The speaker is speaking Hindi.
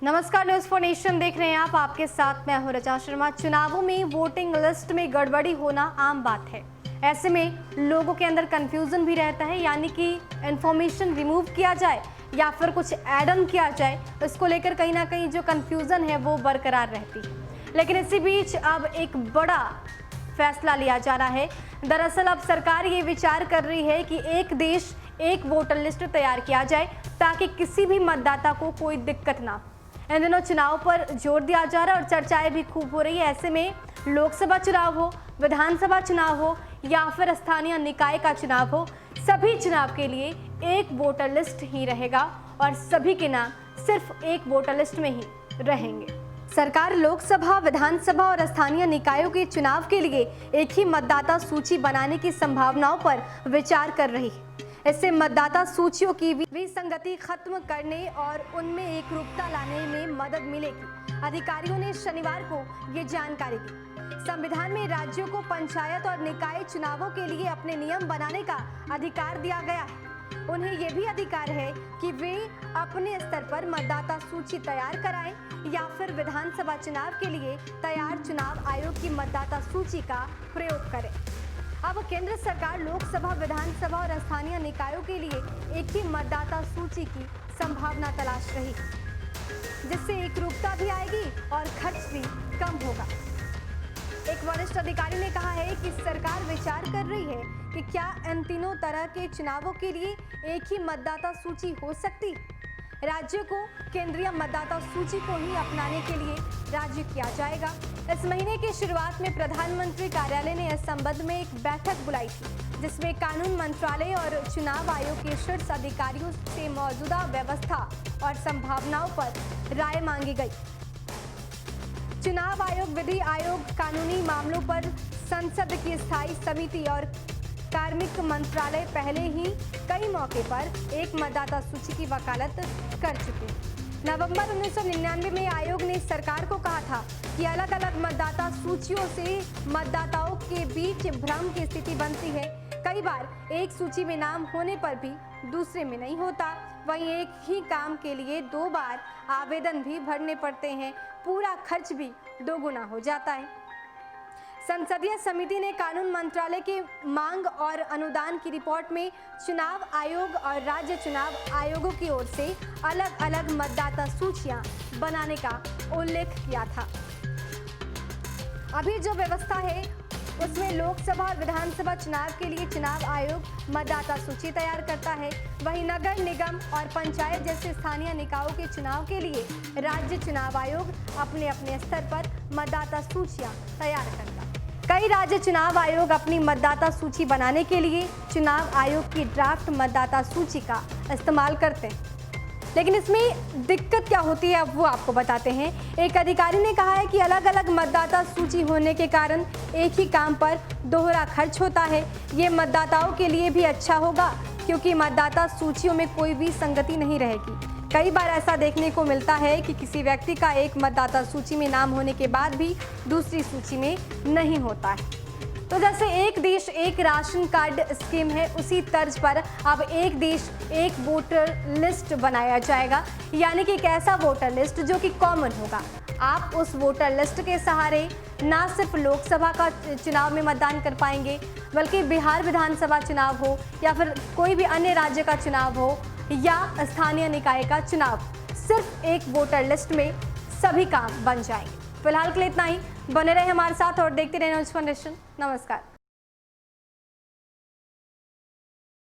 नमस्कार, न्यूज़ फॉर नेशन देख रहे हैं आप। आपके साथ मैं हूं रचा शर्मा। चुनावों में वोटिंग लिस्ट में गड़बड़ी होना आम बात है। ऐसे में लोगों के अंदर कंफ्यूजन भी रहता है, यानी कि इंफॉर्मेशन रिमूव किया जाए या फिर कुछ ऐड ऑन किया जाए, इसको लेकर कहीं ना कहीं जो कंफ्यूजन है वो बरकरार रहती है। लेकिन इसी बीच अब एक बड़ा फैसला लिया जा रहा है। दरअसल अब सरकार ये विचार कर रही है कि एक देश एक वोटर लिस्ट तैयार किया जाए ताकि किसी भी मतदाता को कोई दिक्कत ना। इन दिनों चुनाव पर जोर दिया जा रहा है और चर्चाएं भी खूब हो रही है। ऐसे में लोकसभा चुनाव हो, विधानसभा चुनाव हो या फिर स्थानीय निकाय का चुनाव हो, सभी चुनाव के लिए एक वोटर लिस्ट ही रहेगा और सभी के नाम सिर्फ एक वोटर लिस्ट में ही रहेंगे। सरकार लोकसभा, विधानसभा और स्थानीय निकायों के चुनाव के लिए एक ही मतदाता सूची बनाने की संभावनाओं पर विचार कर रही है। इससे मतदाता सूचियों की विसंगति खत्म करने और उनमें एकरूपता लाने में मदद मिलेगी। अधिकारियों ने शनिवार को ये जानकारी दी। संविधान में राज्यों को पंचायत और निकाय चुनावों के लिए अपने नियम बनाने का अधिकार दिया गया है। उन्हें यह भी अधिकार है कि वे अपने स्तर पर मतदाता सूची तैयार कराएं या फिर विधानसभा चुनाव के लिए तैयार चुनाव आयोग की मतदाता सूची का प्रयोग करें। अब केंद्र सरकार लोकसभा, विधानसभा और स्थानीय निकायों के लिए एक ही मतदाता सूची की संभावना तलाश रही है, जिससे एकरूपता भी आएगी और खर्च भी कम होगा। एक वरिष्ठ अधिकारी ने कहा है कि सरकार विचार कर रही है कि क्या इन तीनों तरह के चुनावों के लिए एक ही मतदाता सूची हो सकती है। राज्यों को केंद्रीय मतदाता सूची को ही अपनाने के लिए राजी किया जाएगा। इस महीने की शुरुआत में प्रधानमंत्री कार्यालय ने इस संबंध में एक बैठक बुलाई थी, जिसमें कानून मंत्रालय और चुनाव आयोग के शीर्ष अधिकारियों से मौजूदा व्यवस्था और संभावनाओं पर राय मांगी गई। चुनाव आयोग, विधि आयोग, कानूनी मामलों पर संसद की स्थायी समिति और कार्मिक मंत्रालय पहले ही कई मौके पर एक मतदाता सूची की वकालत कर चुके हैं। नवंबर 1999 में आयोग ने सरकार को कहा था कि अलग अलग मतदाता सूचियों से मतदाताओं के बीच भ्रम की स्थिति बनती है। कई बार एक सूची में नाम होने पर भी दूसरे में नहीं होता। वहीं एक ही काम के लिए 2 बार आवेदन भी भरने पड़ते हैं। पूरा खर्च भी दोगुना हो जाता है। संसदीय समिति ने कानून मंत्रालय की मांग और अनुदान की रिपोर्ट में चुनाव आयोग और राज्य चुनाव आयोगों की ओर से अलग अलग मतदाता सूचियां बनाने का उल्लेख किया था। अभी जो व्यवस्था है उसमें लोकसभा और विधानसभा चुनाव के लिए चुनाव आयोग मतदाता सूची तैयार करता है। वहीं नगर निगम और पंचायत जैसे स्थानीय निकायों के चुनाव के लिए राज्य चुनाव आयोग अपने अपने स्तर पर मतदाता सूचियां तैयार करता है। कई राज्य चुनाव आयोग अपनी मतदाता सूची बनाने के लिए चुनाव आयोग की ड्राफ्ट मतदाता सूची का इस्तेमाल करते हैं। लेकिन इसमें दिक्कत क्या होती है, अब वो आपको बताते हैं। एक अधिकारी ने कहा है कि अलग अलग मतदाता सूची होने के कारण एक ही काम पर दोहरा खर्च होता है। ये मतदाताओं के लिए भी अच्छा होगा क्योंकि मतदाता सूचियों में कोई भी संगति नहीं रहेगी। कई बार ऐसा देखने को मिलता है कि किसी व्यक्ति का एक मतदाता सूची में नाम होने के बाद भी दूसरी सूची में नहीं होता है। तो जैसे एक देश एक राशन कार्ड स्कीम है, उसी तर्ज पर अब एक देश एक वोटर लिस्ट बनाया जाएगा, यानी कि एक ऐसा वोटर लिस्ट जो कि कॉमन होगा। आप उस वोटर लिस्ट के सहारे ना सिर्फ लोकसभा का चुनाव में मतदान कर पाएंगे, बल्कि बिहार विधानसभा चुनाव हो या फिर कोई भी अन्य राज्य का चुनाव हो या स्थानीय निकाय का चुनाव, सिर्फ एक वोटर लिस्ट में सभी काम बन जाएंगे। फिलहाल के लिए इतना ही। बने रहे हमारे साथ और देखते रहे न्यूज़ फॉर नेशन। नमस्कार।